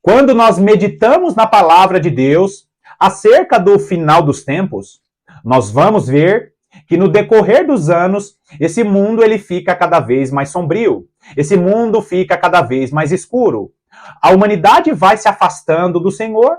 Quando nós meditamos na palavra de Deus acerca do final dos tempos, nós vamos ver que no decorrer dos anos, esse mundo ele fica cada vez mais sombrio. Esse mundo fica cada vez mais escuro. A humanidade vai se afastando do Senhor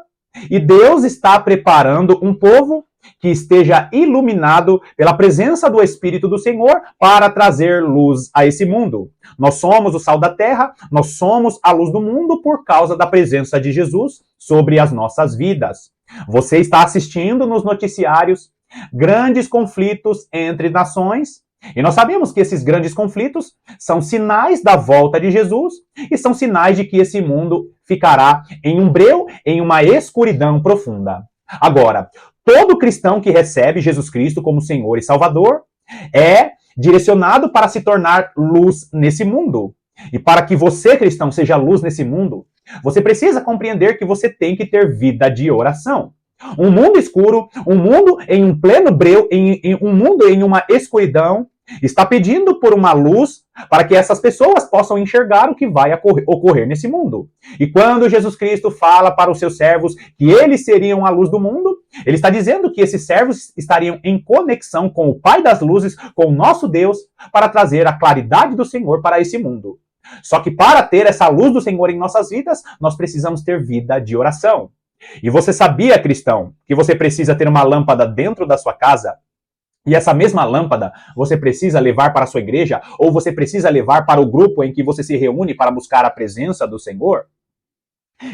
e Deus está preparando um povo que esteja iluminado pela presença do Espírito do Senhor para trazer luz a esse mundo. Nós somos o sal da terra, nós somos a luz do mundo por causa da presença de Jesus sobre as nossas vidas. Você está assistindo nos noticiários grandes conflitos entre nações, e nós sabemos que esses grandes conflitos são sinais da volta de Jesus e são sinais de que esse mundo ficará em um breu, em uma escuridão profunda. Agora, todo cristão que recebe Jesus Cristo como Senhor e Salvador é direcionado para se tornar luz nesse mundo. E para que você, cristão, seja luz nesse mundo, você precisa compreender que você tem que ter vida de oração. Um mundo escuro, um mundo em um pleno breu, um mundo em uma escuridão, está pedindo por uma luz para que essas pessoas possam enxergar o que vai ocorrer nesse mundo. E quando Jesus Cristo fala para os seus servos que eles seriam a luz do mundo, ele está dizendo que esses servos estariam em conexão com o Pai das Luzes, com o nosso Deus, para trazer a claridade do Senhor para esse mundo. Só que para ter essa luz do Senhor em nossas vidas, nós precisamos ter vida de oração. E você sabia, cristão, que você precisa ter uma lâmpada dentro da sua casa? E essa mesma lâmpada você precisa levar para a sua igreja ou você precisa levar para o grupo em que você se reúne para buscar a presença do Senhor?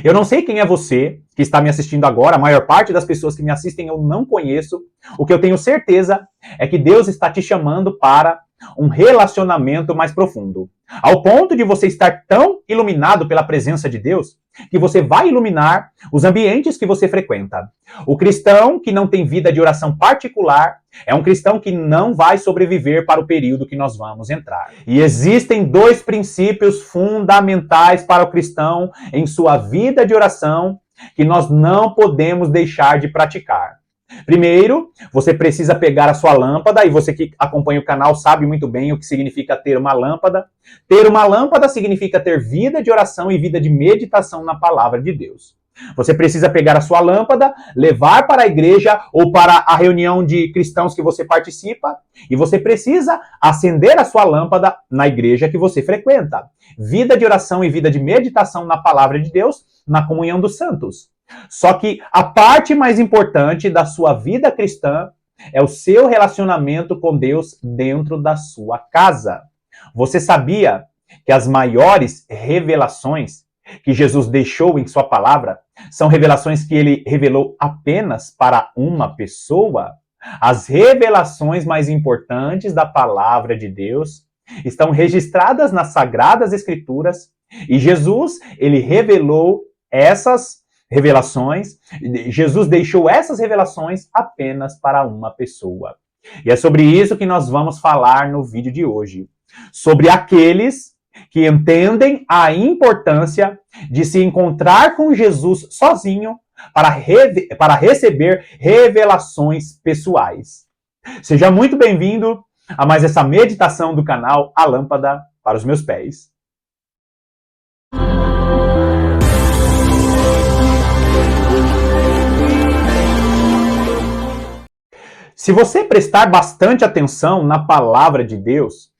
Eu não sei quem é você que está me assistindo agora, a maior parte das pessoas que me assistem eu não conheço. O que eu tenho certeza é que Deus está te chamando para um relacionamento mais profundo. Ao ponto de você estar tão iluminado pela presença de Deus, que você vai iluminar os ambientes que você frequenta. O cristão que não tem vida de oração particular é um cristão que não vai sobreviver para o período que nós vamos entrar. E existem dois princípios fundamentais para o cristão em sua vida de oração que nós não podemos deixar de praticar. Primeiro, você precisa pegar a sua lâmpada, e você que acompanha o canal sabe muito bem o que significa ter uma lâmpada. Ter uma lâmpada significa ter vida de oração e vida de meditação na palavra de Deus. Você precisa pegar a sua lâmpada, levar para a igreja ou para a reunião de cristãos que você participa, e você precisa acender a sua lâmpada na igreja que você frequenta. Vida de oração e vida de meditação na palavra de Deus, na comunhão dos santos. Só que a parte mais importante da sua vida cristã é o seu relacionamento com Deus dentro da sua casa. Você sabia que as maiores revelações que Jesus deixou em sua palavra são revelações que ele revelou apenas para uma pessoa? As revelações mais importantes da palavra de Deus estão registradas nas Sagradas Escrituras e Jesus, ele revelou essas revelações, Jesus deixou essas revelações apenas para uma pessoa. E é sobre isso que nós vamos falar no vídeo de hoje. Sobre aqueles que entendem a importância de se encontrar com Jesus sozinho para receber revelações pessoais. Seja muito bem-vindo a mais essa meditação do canal A Lâmpada para os Meus Pés. Se você prestar bastante atenção na palavra de Deus,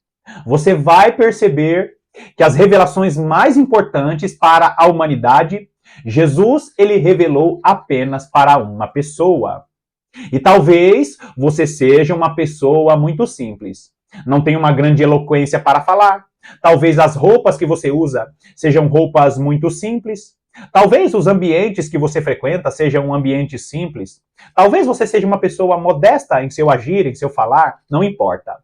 você vai perceber que as revelações mais importantes para a humanidade, Jesus, ele revelou apenas para uma pessoa. E talvez você seja uma pessoa muito simples, não tem uma grande eloquência para falar. Talvez as roupas que você usa sejam roupas muito simples. Talvez os ambientes que você frequenta sejam ambientes simples. Talvez você seja uma pessoa modesta em seu agir, em seu falar, não importa.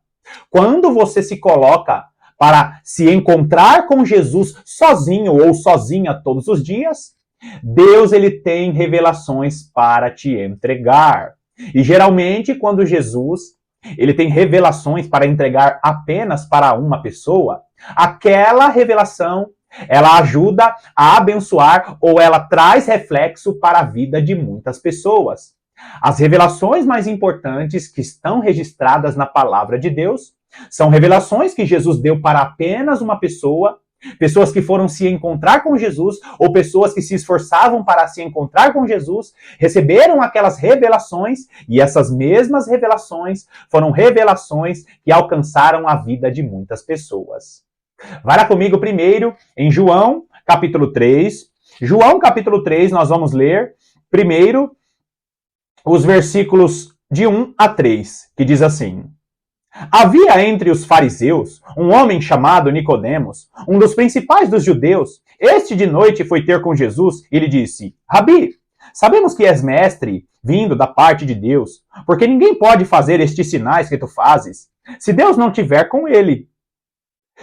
Quando você se coloca para se encontrar com Jesus sozinho ou sozinha todos os dias, Deus ele tem revelações para te entregar. E geralmente quando Jesus ele tem revelações para entregar apenas para uma pessoa, aquela revelação ela ajuda a abençoar ou ela traz reflexo para a vida de muitas pessoas. As revelações mais importantes que estão registradas na palavra de Deus são revelações que Jesus deu para apenas uma pessoa pessoas que foram se encontrar com Jesus, ou pessoas que se esforçavam para se encontrar com Jesus, receberam aquelas revelações, e essas mesmas revelações foram revelações que alcançaram a vida de muitas pessoas. Vai lá comigo primeiro em João, capítulo 3. João, capítulo 3, nós vamos ler primeiro os versículos de 1 a 3, que diz assim: Havia entre os fariseus um homem chamado Nicodemos, um dos principais dos judeus. Este de noite foi ter com Jesus e lhe disse: Rabi, sabemos que és mestre, vindo da parte de Deus, porque ninguém pode fazer estes sinais que tu fazes, se Deus não estiver com ele.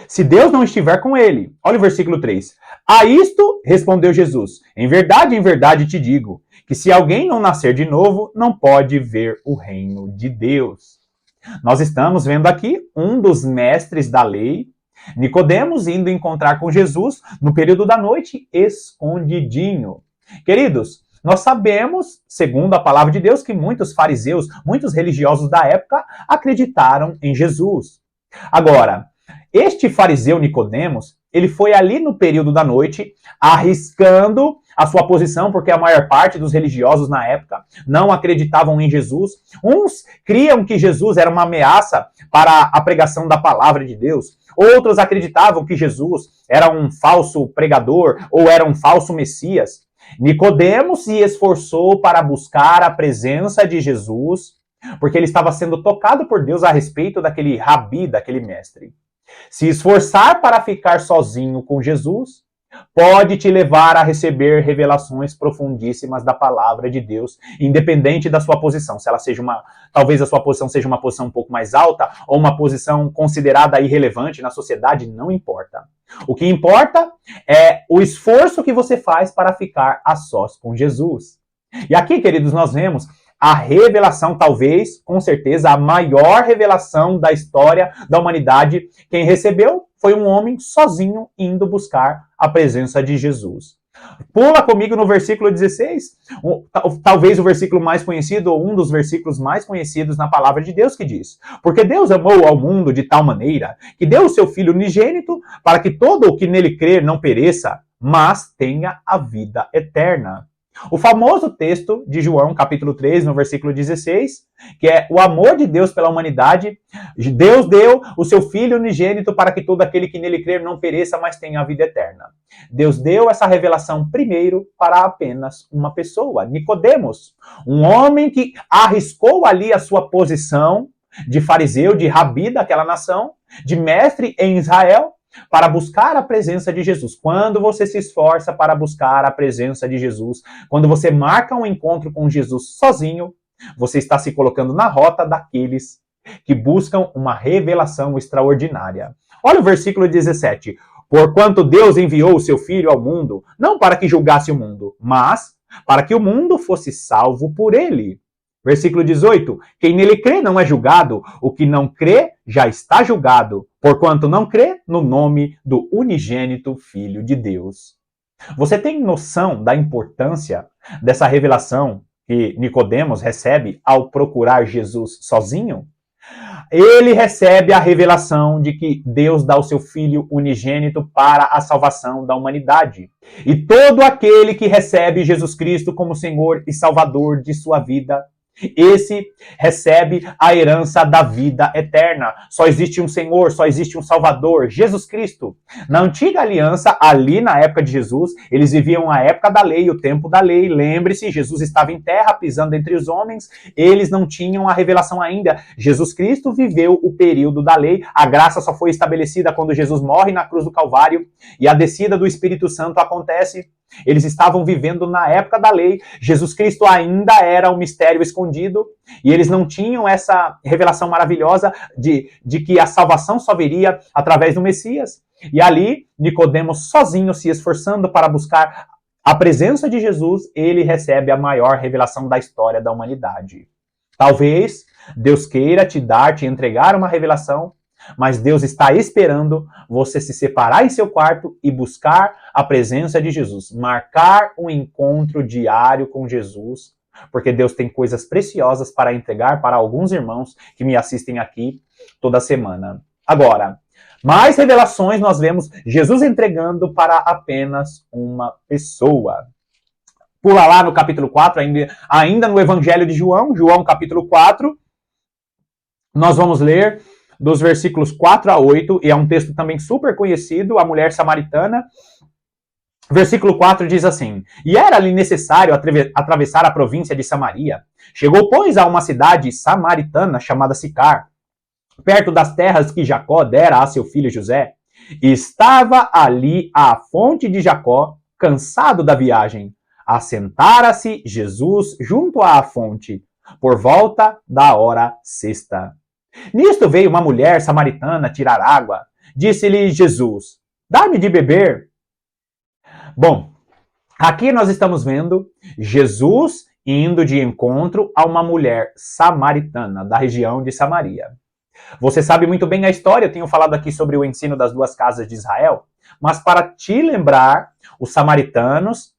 Se Deus não estiver com ele. Olha o versículo 3. A isto respondeu Jesus: em verdade te digo, que se alguém não nascer de novo, não pode ver o reino de Deus. Nós estamos vendo aqui um dos mestres da lei, Nicodemos, indo encontrar com Jesus no período da noite, escondidinho. Queridos, nós sabemos, segundo a palavra de Deus, que muitos fariseus, muitos religiosos da época acreditaram em Jesus. Agora, este fariseu Nicodemos, ele foi ali no período da noite, arriscando a sua posição, porque a maior parte dos religiosos na época não acreditavam em Jesus. Uns criam que Jesus era uma ameaça para a pregação da palavra de Deus. Outros acreditavam que Jesus era um falso pregador ou era um falso Messias. Nicodemos se esforçou para buscar a presença de Jesus, porque ele estava sendo tocado por Deus a respeito daquele rabi, daquele mestre. Se esforçar para ficar sozinho com Jesus pode te levar a receber revelações profundíssimas da palavra de Deus, independente da sua posição. Se ela seja talvez a sua posição seja uma posição um pouco mais alta ou uma posição considerada irrelevante na sociedade, não importa. O que importa é o esforço que você faz para ficar a sós com Jesus. E aqui, queridos, nós vemos a revelação, talvez, com certeza, a maior revelação da história da humanidade. Quem recebeu foi um homem sozinho indo buscar a presença de Jesus. Pula comigo no versículo 16, talvez o versículo mais conhecido, ou um dos versículos mais conhecidos na palavra de Deus, que diz: Porque Deus amou ao mundo de tal maneira que deu o seu Filho unigênito para que todo o que nele crer não pereça, mas tenha a vida eterna. O famoso texto de João, capítulo 3, no versículo 16, que é o amor de Deus pela humanidade. Deus deu o seu Filho unigênito para que todo aquele que nele crer não pereça, mas tenha a vida eterna. Deus deu essa revelação primeiro para apenas uma pessoa, Nicodemos, um homem que arriscou ali a sua posição de fariseu, de rabi daquela nação, de mestre em Israel, para buscar a presença de Jesus. Quando você se esforça para buscar a presença de Jesus, quando você marca um encontro com Jesus sozinho, você está se colocando na rota daqueles que buscam uma revelação extraordinária. Olha o versículo 17. Porquanto Deus enviou o seu Filho ao mundo, não para que julgasse o mundo, mas para que o mundo fosse salvo por ele. Versículo 18. Quem nele crê não é julgado, o que não crê já está julgado, porquanto não crê no nome do unigênito Filho de Deus. Você tem noção da importância dessa revelação que Nicodemos recebe ao procurar Jesus sozinho? Ele recebe a revelação de que Deus dá o seu Filho unigênito para a salvação da humanidade. E todo aquele que recebe Jesus Cristo como Senhor e Salvador de sua vida, esse recebe a herança da vida eterna. Só existe um Senhor, só existe um Salvador, Jesus Cristo. Na antiga aliança, ali na época de Jesus, eles viviam a época da lei, o tempo da lei. Lembre-se, Jesus estava em terra, pisando entre os homens. Eles não tinham a revelação ainda. Jesus Cristo viveu o período da lei. A graça só foi estabelecida quando Jesus morre na cruz do Calvário e a descida do Espírito Santo acontece. Eles estavam vivendo na época da lei. Jesus Cristo ainda era um mistério escondido e eles não tinham essa revelação maravilhosa de que a salvação só viria através do Messias. E ali, Nicodemos, sozinho, se esforçando para buscar a presença de Jesus, ele recebe a maior revelação da história da humanidade. Talvez Deus queira te entregar uma revelação, mas Deus está esperando você se separar em seu quarto e buscar a presença de Jesus. Marcar um encontro diário com Jesus, porque Deus tem coisas preciosas para entregar para alguns irmãos que me assistem aqui toda semana. Agora, Mais revelações nós vemos Jesus entregando para apenas uma pessoa. Pula lá no capítulo 4, ainda no Evangelho de João, João capítulo 4, nós vamos ler dos versículos 4 a 8, e é um texto também super conhecido, a mulher samaritana. Versículo 4 diz assim: E era-lhe necessário atravessar a província de Samaria. Chegou, pois, a uma cidade samaritana chamada Sicar, perto das terras que Jacó dera a seu filho José. E estava ali a fonte de Jacó, cansado da viagem. Assentara-se Jesus junto à fonte, por volta da hora sexta. Nisto veio uma mulher samaritana tirar água. Disse-lhe Jesus: Dá-me de beber. Bom, aqui nós estamos vendo Jesus indo de encontro a uma mulher samaritana, da região de Samaria. Você sabe muito bem a história, eu tenho falado aqui sobre o ensino das duas casas de Israel, mas para te lembrar, os samaritanos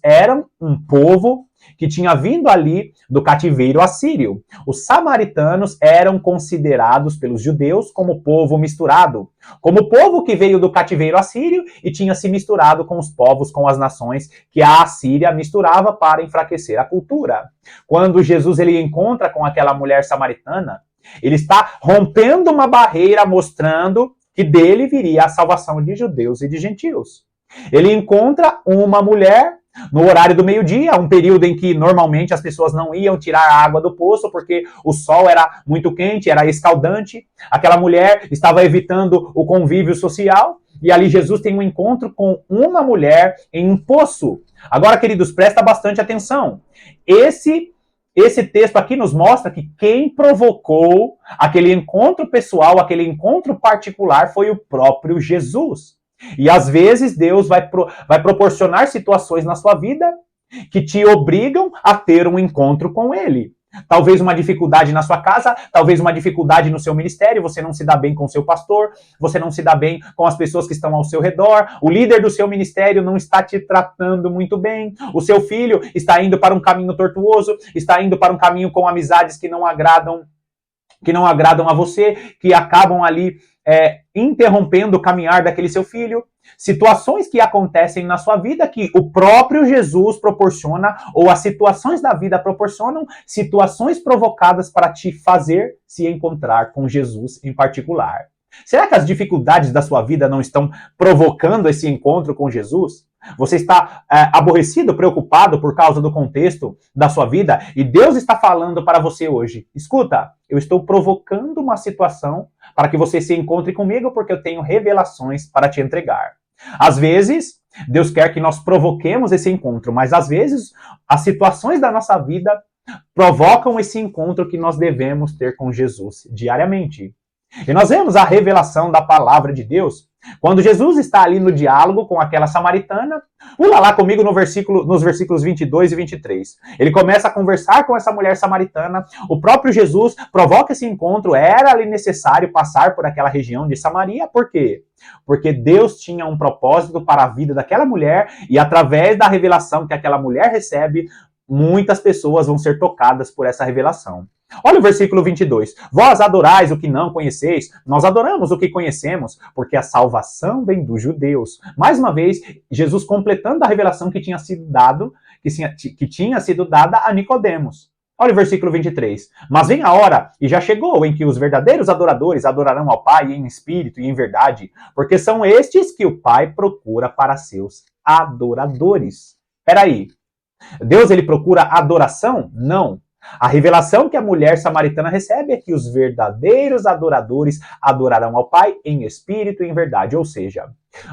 eram um povo que tinha vindo ali do cativeiro assírio. Os samaritanos eram considerados pelos judeus como povo misturado, como povo que veio do cativeiro assírio e tinha se misturado com os povos, com as nações que a Assíria misturava para enfraquecer a cultura. Quando Jesus ele encontra com aquela mulher samaritana, ele está rompendo uma barreira, mostrando que dele viria a salvação de judeus e de gentios. Ele encontra uma mulher no horário do meio-dia, um período em que normalmente as pessoas não iam tirar a água do poço porque o sol era muito quente, era escaldante. Aquela mulher estava evitando o convívio social e ali Jesus tem um encontro com uma mulher em um poço. Agora, queridos, presta bastante atenção. Esse texto aqui nos mostra que quem provocou aquele encontro pessoal, aquele encontro particular foi o próprio Jesus. E às vezes Deus vai proporcionar situações na sua vida que te obrigam a ter um encontro com Ele. Talvez uma dificuldade na sua casa, talvez uma dificuldade no seu ministério, você não se dá bem com o seu pastor, você não se dá bem com as pessoas que estão ao seu redor, o líder do seu ministério não está te tratando muito bem, o seu filho está indo para um caminho tortuoso, está indo para um caminho com amizades que não agradam a você, que acabam ali interrompendo o caminhar daquele seu filho. Situações que acontecem na sua vida que o próprio Jesus proporciona, ou as situações da vida proporcionam, situações provocadas para te fazer se encontrar com Jesus em particular. Será que as dificuldades da sua vida não estão provocando esse encontro com Jesus? Você está aborrecido, preocupado por causa do contexto da sua vida e Deus está falando para você hoje: escuta, eu estou provocando uma situação para que você se encontre comigo porque eu tenho revelações para te entregar. Às vezes, Deus quer que nós provoquemos esse encontro, mas às vezes as situações da nossa vida provocam esse encontro que nós devemos ter com Jesus diariamente. E nós vemos a revelação da palavra de Deus quando Jesus está ali no diálogo com aquela samaritana. Pula lá comigo nos versículos 22 e 23. Ele começa a conversar com essa mulher samaritana. O próprio Jesus provoca esse encontro. Era ali necessário passar por aquela região de Samaria. Por quê? Porque Deus tinha um propósito para a vida daquela mulher e através da revelação que aquela mulher recebe, muitas pessoas vão ser tocadas por essa revelação. Olha o versículo 22. Vós adorais o que não conheceis, nós adoramos o que conhecemos, porque a salvação vem dos judeus. Mais uma vez, Jesus completando a revelação que tinha sido dada a Nicodemos. Olha o versículo 23. Mas vem a hora, e já chegou, em que os verdadeiros adoradores adorarão ao Pai em espírito e em verdade, porque são estes que o Pai procura para seus adoradores. Peraí, Deus ele procura adoração? Não. A revelação que a mulher samaritana recebe é que os verdadeiros adoradores adorarão ao Pai em espírito e em verdade. Ou seja,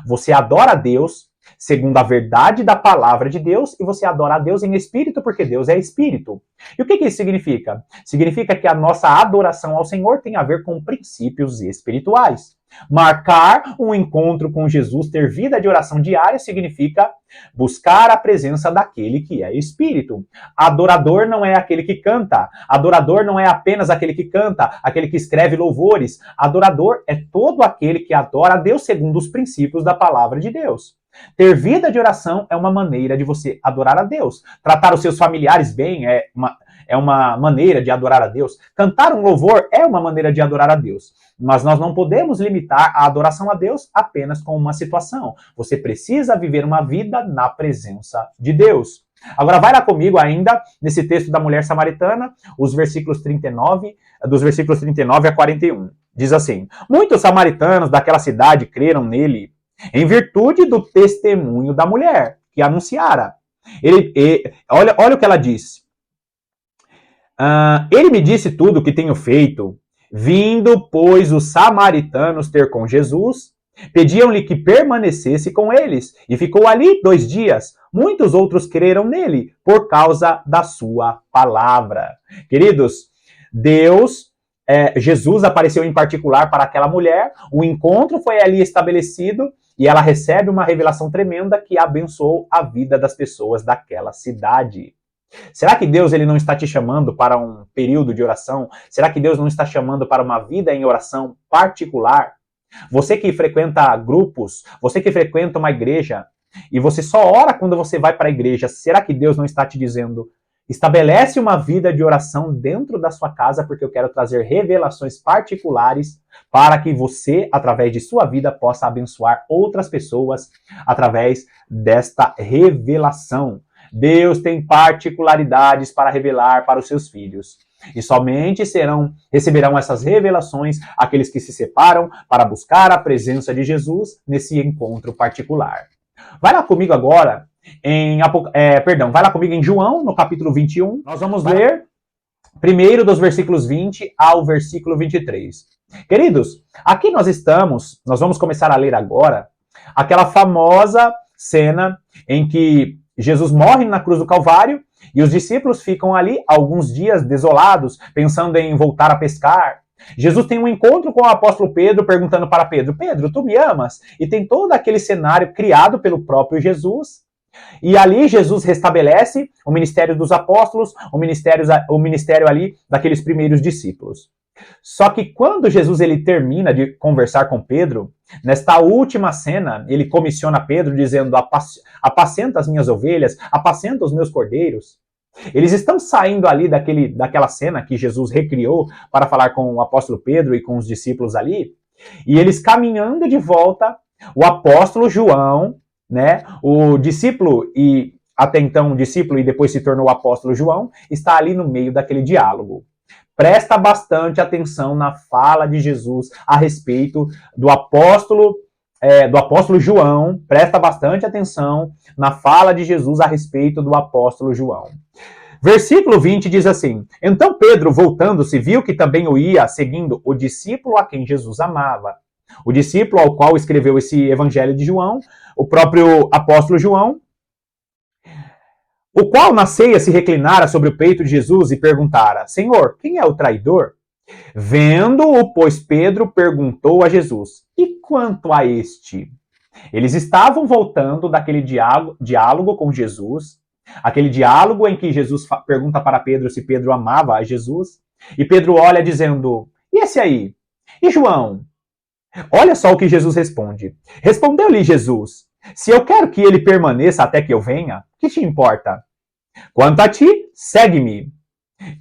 você adora a Deus segundo a verdade da palavra de Deus e você adora a Deus em espírito porque Deus é espírito. E o que isso significa? Significa que a nossa adoração ao Senhor tem a ver com princípios espirituais. Marcar um encontro com Jesus, ter vida de oração diária, significa buscar a presença daquele que é espírito. Adorador não é aquele que canta. Adorador não é apenas aquele que canta, aquele que escreve louvores. Adorador é todo aquele que adora a Deus segundo os princípios da palavra de Deus. Ter vida de oração é uma maneira de você adorar a Deus. Tratar os seus familiares bem é é uma maneira de adorar a Deus. Cantar um louvor é uma maneira de adorar a Deus. Mas nós não podemos limitar a adoração a Deus apenas com uma situação. Você precisa viver uma vida na presença de Deus. Agora vai lá comigo ainda, nesse texto da mulher samaritana, os versículos 39, dos versículos 39 a 41. Diz assim: muitos samaritanos daquela cidade creram nele, em virtude do testemunho da mulher, que anunciara. Olha o que ela disse. Ele me disse tudo o que tenho feito. Vindo, pois, os samaritanos ter com Jesus, pediam-lhe que permanecesse com eles, e ficou ali 2 dias. Muitos outros creram nele, por causa da sua palavra. Queridos, Jesus apareceu em particular para aquela mulher, o encontro foi ali estabelecido, e ela recebe uma revelação tremenda que abençoou a vida das pessoas daquela cidade. Será que Deus ele não está te chamando para um período de oração? Será que Deus não está chamando para uma vida em oração particular? Você que frequenta grupos, você que frequenta uma igreja, e você só ora quando você vai para a igreja, será que Deus não está te dizendo: estabelece uma vida de oração dentro da sua casa, porque eu quero trazer revelações particulares para que você, através de sua vida, possa abençoar outras pessoas através desta revelação. Deus tem particularidades para revelar para os seus filhos. E somente receberão essas revelações aqueles que se separam para buscar a presença de Jesus nesse encontro particular. Vai lá comigo agora vai lá comigo em João, no capítulo 21. Nós vamos ler primeiro dos versículos 20 ao versículo 23. Queridos, aqui nós vamos começar a ler agora aquela famosa cena em que Jesus morre na cruz do Calvário e os discípulos ficam ali alguns dias desolados, pensando em voltar a pescar. Jesus tem um encontro com o apóstolo Pedro, perguntando para Pedro: Pedro, tu me amas? E tem todo aquele cenário criado pelo próprio Jesus. E ali Jesus restabelece o ministério dos apóstolos, o ministério ali daqueles primeiros discípulos. Só que quando Jesus ele termina de conversar com Pedro, nesta última cena, ele comissiona Pedro dizendo: apacenta as minhas ovelhas, apacenta os meus cordeiros. Eles estão saindo ali daquela cena que Jesus recriou para falar com o apóstolo Pedro e com os discípulos ali, e eles caminhando de volta, o apóstolo João, né, o discípulo e até então discípulo e depois se tornou o apóstolo João, está ali no meio daquele diálogo. Presta bastante atenção na fala de Jesus a respeito do apóstolo João. Presta bastante atenção na fala de Jesus a respeito do apóstolo João. Versículo 20 diz assim: então Pedro, voltando-se, viu que também o ia seguindo o discípulo a quem Jesus amava. O discípulo ao qual escreveu esse evangelho de João, o próprio apóstolo João, o qual na ceia se reclinara sobre o peito de Jesus e perguntara: Senhor, quem é o traidor? Vendo-o, pois, Pedro perguntou a Jesus: e quanto a este? Eles estavam voltando daquele diálogo com Jesus, aquele diálogo em que Jesus pergunta para Pedro se Pedro amava a Jesus, e Pedro olha dizendo: e esse aí? E João? Olha só o que Jesus responde. Respondeu-lhe Jesus: se eu quero que ele permaneça até que eu venha, que te importa? Quanto a ti, segue-me.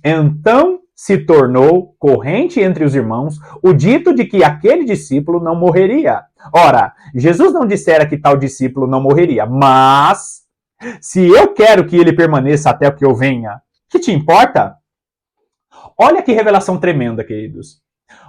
Então se tornou corrente entre os irmãos o dito de que aquele discípulo não morreria. Ora, Jesus não dissera que tal discípulo não morreria, mas se eu quero que ele permaneça até que eu venha, que te importa? Olha que revelação tremenda, queridos.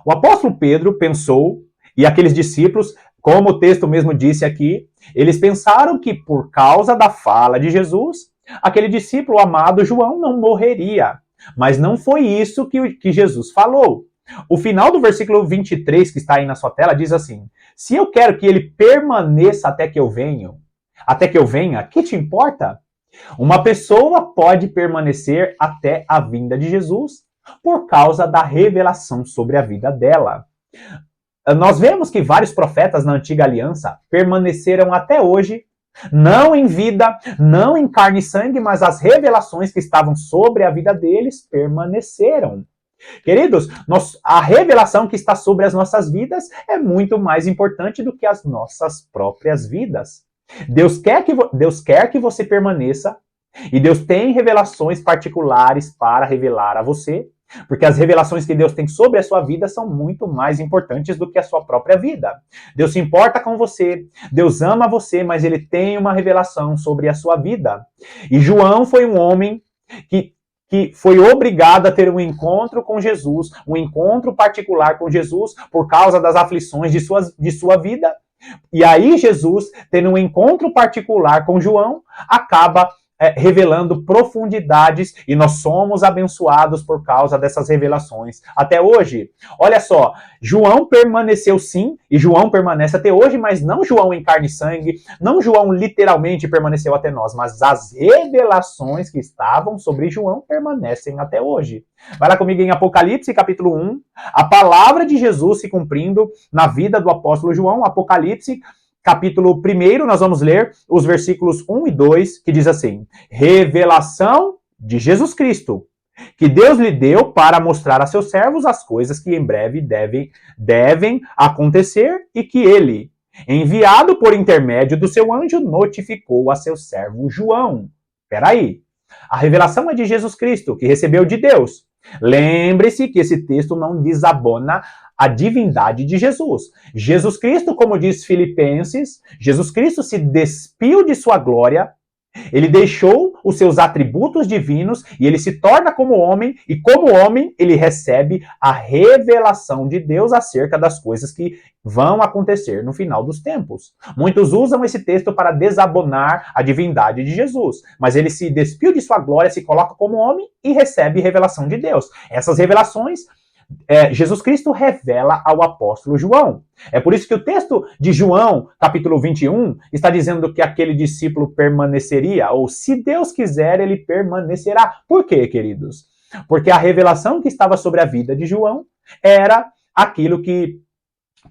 O apóstolo Pedro pensou, e aqueles discípulos, como o texto mesmo disse aqui, eles pensaram que por causa da fala de Jesus, aquele discípulo amado João não morreria. Mas não foi isso que Jesus falou. O final do versículo 23, que está aí na sua tela, diz assim: se eu quero que ele permaneça até que eu venha, que te importa? Uma pessoa pode permanecer até a vinda de Jesus por causa da revelação sobre a vida dela. Nós vemos que vários profetas na antiga aliança permaneceram até hoje, não em vida, não em carne e sangue, mas as revelações que estavam sobre a vida deles permaneceram. Queridos, a revelação que está sobre as nossas vidas é muito mais importante do que as nossas próprias vidas. Deus quer que você permaneça E Deus tem revelações particulares para revelar a você, porque as revelações que Deus tem sobre a sua vida são muito mais importantes do que a sua própria vida. Deus se importa com você, Deus ama você, mas ele tem uma revelação sobre a sua vida. E João foi um homem que foi obrigado a ter um encontro com Jesus, um encontro particular com Jesus, por causa das aflições de sua vida. E aí Jesus, tendo um encontro particular com João, acaba revelando profundidades, e nós somos abençoados por causa dessas revelações até hoje. Olha só, João permaneceu sim, e João permanece até hoje, mas não João em carne e sangue, não João literalmente permaneceu até nós, mas as revelações que estavam sobre João permanecem até hoje. Vai lá comigo em Apocalipse, capítulo 1, a palavra de Jesus se cumprindo na vida do apóstolo João. Apocalipse, capítulo 1, nós vamos ler os versículos 1 e 2, que diz assim: revelação de Jesus Cristo, que Deus lhe deu para mostrar a seus servos as coisas que em breve devem acontecer, e que ele, enviado por intermédio do seu anjo, notificou a seu servo João. Peraí, a revelação é de Jesus Cristo, que recebeu de Deus. Lembre-se que esse texto não desabona a divindade de Jesus. Jesus Cristo, como diz Filipenses, Jesus Cristo se despiu de sua glória, ele deixou os seus atributos divinos e ele se torna como homem, e como homem ele recebe a revelação de Deus acerca das coisas que vão acontecer no final dos tempos. Muitos usam esse texto para desabonar a divindade de Jesus, mas ele se despiu de sua glória, se coloca como homem e recebe revelação de Deus. Essas revelações Jesus Cristo revela ao apóstolo João. É por isso que o texto de João, capítulo 21, está dizendo que aquele discípulo permaneceria, ou se Deus quiser, ele permanecerá. Por quê, queridos? Porque a revelação que estava sobre a vida de João era aquilo que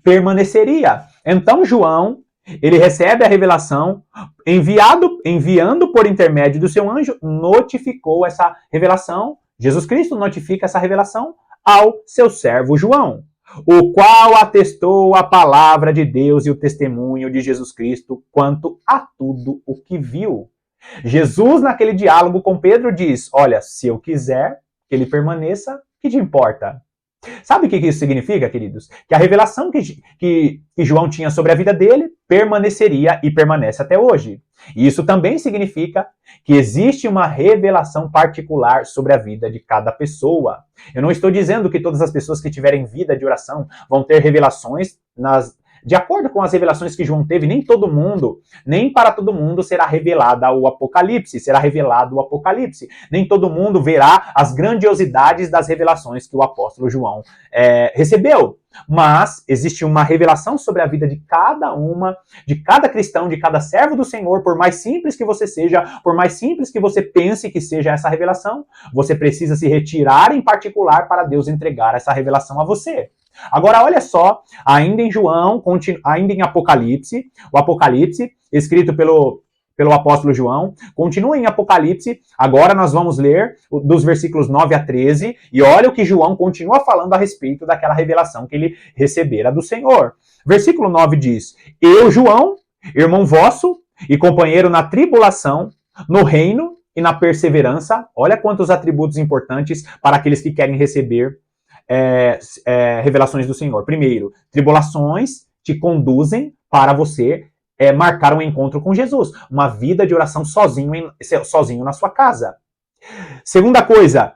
permaneceria. Então João, ele recebe a revelação, enviando por intermédio do seu anjo, notificou essa revelação. Jesus Cristo notifica essa revelação ao seu servo João, o qual atestou a palavra de Deus e o testemunho de Jesus Cristo quanto a tudo o que viu. Jesus, naquele diálogo com Pedro, diz: olha, se eu quiser que ele permaneça, o que te importa? Sabe o que isso significa, queridos? Que a revelação que João tinha sobre a vida dele permaneceria e permanece até hoje. E isso também significa que existe uma revelação particular sobre a vida de cada pessoa. Eu não estou dizendo que todas as pessoas que tiverem vida de oração vão ter revelações de acordo com as revelações que João teve. Nem todo mundo, nem para todo mundo será revelada o Apocalipse, será revelado o Apocalipse. Nem todo mundo verá as grandiosidades das revelações que o apóstolo João recebeu. Mas existe uma revelação sobre a vida de cada cristão, de cada servo do Senhor. Por mais simples que você seja, por mais simples que você pense que seja essa revelação, você precisa se retirar em particular para Deus entregar essa revelação a você. Agora, olha só, ainda em João, ainda em Apocalipse, o Apocalipse, escrito pelo apóstolo João, continua em Apocalipse. Agora nós vamos ler dos versículos 9 a 13, e olha o que João continua falando a respeito daquela revelação que ele recebera do Senhor. Versículo 9 diz: eu, João, irmão vosso e companheiro na tribulação, no reino e na perseverança. Olha quantos atributos importantes para aqueles que querem receber revelações do Senhor. Primeiro, tribulações te conduzem para você marcar um encontro com Jesus. Uma vida de oração sozinho na sua casa. Segunda coisa,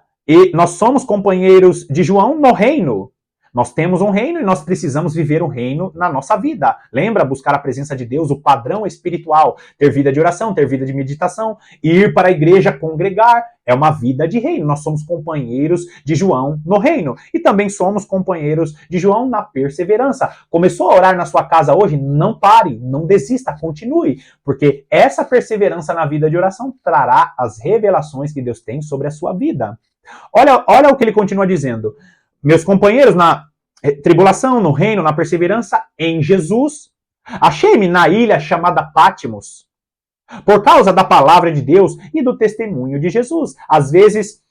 nós somos companheiros de João no reino. Nós temos um reino e nós precisamos viver um reino na nossa vida. Lembra? Buscar a presença de Deus, o padrão espiritual. Ter vida de oração, ter vida de meditação, ir para a igreja, congregar. É uma vida de reino. Nós somos companheiros de João no reino. E também somos companheiros de João na perseverança. Começou a orar na sua casa hoje? Não pare, não desista, continue. Porque essa perseverança na vida de oração trará as revelações que Deus tem sobre a sua vida. Olha o que ele continua dizendo. Meus companheiros na tribulação, no reino, na perseverança, em Jesus, achei-me na ilha chamada Patmos, por causa da palavra de Deus e do testemunho de Jesus. Às vezes,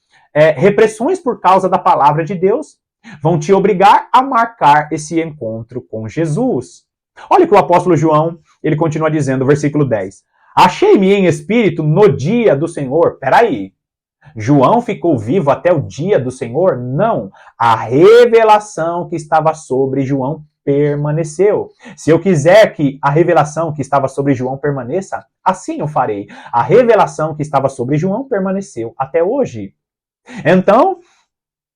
repressões por causa da palavra de Deus vão te obrigar a marcar esse encontro com Jesus. Olha o que o apóstolo João, ele continua dizendo, versículo 10. Achei-me em espírito no dia do Senhor. Peraí. João ficou vivo até o dia do Senhor? Não. A revelação que estava sobre João permaneceu. Se eu quiser que a revelação que estava sobre João permaneça, assim eu farei. A revelação que estava sobre João permaneceu até hoje. Então,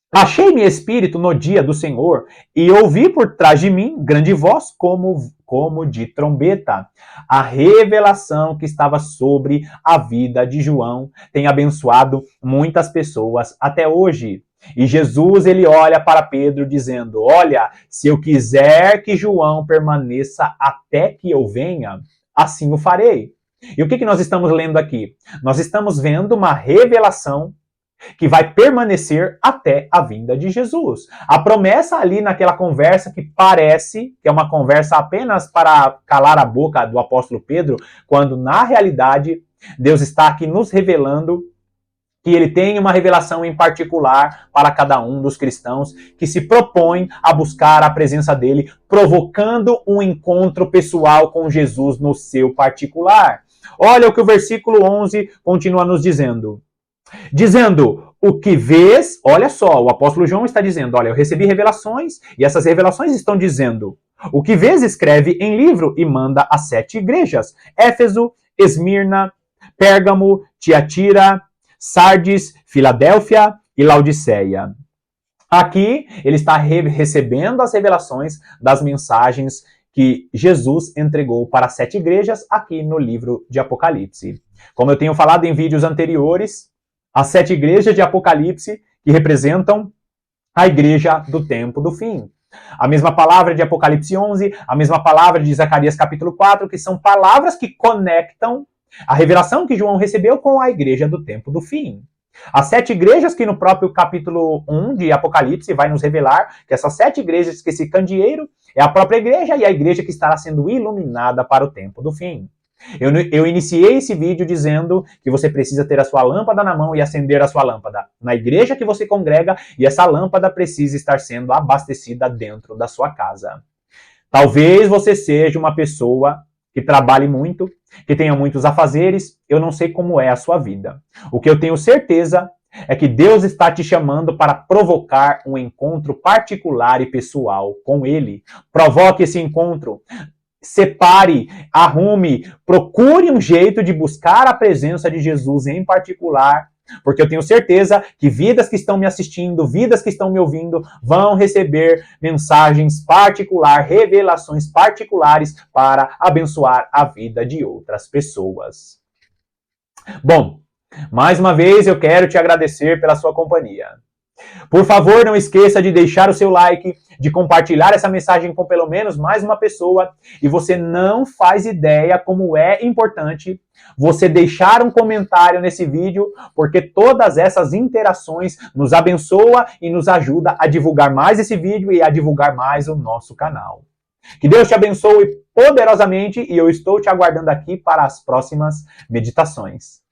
achei-me espírito no dia do Senhor e ouvi por trás de mim grande voz como de trombeta. A revelação que estava sobre a vida de João tem abençoado muitas pessoas até hoje. E Jesus, ele olha para Pedro dizendo, olha, se eu quiser que João permaneça até que eu venha, assim o farei. E o que nós estamos lendo aqui? Nós estamos vendo uma revelação que vai permanecer até a vinda de Jesus. A promessa ali naquela conversa que parece que é uma conversa apenas para calar a boca do apóstolo Pedro, quando na realidade Deus está aqui nos revelando que ele tem uma revelação em particular para cada um dos cristãos que se propõem a buscar a presença dele, provocando um encontro pessoal com Jesus no seu particular. Olha o que o versículo 11 continua nos dizendo. Dizendo, o que vês, olha só, o apóstolo João está dizendo, olha, eu recebi revelações, e essas revelações estão dizendo, o que vês escreve em livro e manda a 7 igrejas, Éfeso, Esmirna, Pérgamo, Tiatira, Sardes, Filadélfia e Laodiceia. Aqui ele está recebendo as revelações das mensagens que Jesus entregou para 7 igrejas aqui no livro de Apocalipse. Como eu tenho falado em vídeos anteriores, as 7 igrejas de Apocalipse que representam a igreja do tempo do fim. A mesma palavra de Apocalipse 11, a mesma palavra de Zacarias capítulo 4, que são palavras que conectam a revelação que João recebeu com a igreja do tempo do fim. As 7 igrejas que no próprio capítulo 1 de Apocalipse vai nos revelar que essas 7 igrejas, que esse candeeiro é a própria igreja e a igreja que estará sendo iluminada para o tempo do fim. Eu iniciei esse vídeo dizendo que você precisa ter a sua lâmpada na mão e acender a sua lâmpada na igreja que você congrega, e essa lâmpada precisa estar sendo abastecida dentro da sua casa. Talvez você seja uma pessoa que trabalhe muito, que tenha muitos afazeres, eu não sei como é a sua vida. O que eu tenho certeza é que Deus está te chamando para provocar um encontro particular e pessoal com Ele. Provoque esse encontro. Separe, arrume, procure um jeito de buscar a presença de Jesus em particular, porque eu tenho certeza que vidas que estão me assistindo, vidas que estão me ouvindo, vão receber mensagens particulares, revelações particulares para abençoar a vida de outras pessoas. Bom, mais uma vez eu quero te agradecer pela sua companhia. Por favor, não esqueça de deixar o seu like, de compartilhar essa mensagem com pelo menos mais uma pessoa. E você não faz ideia como é importante você deixar um comentário nesse vídeo, porque todas essas interações nos abençoa e nos ajuda a divulgar mais esse vídeo e a divulgar mais o nosso canal. Que Deus te abençoe poderosamente e eu estou te aguardando aqui para as próximas meditações.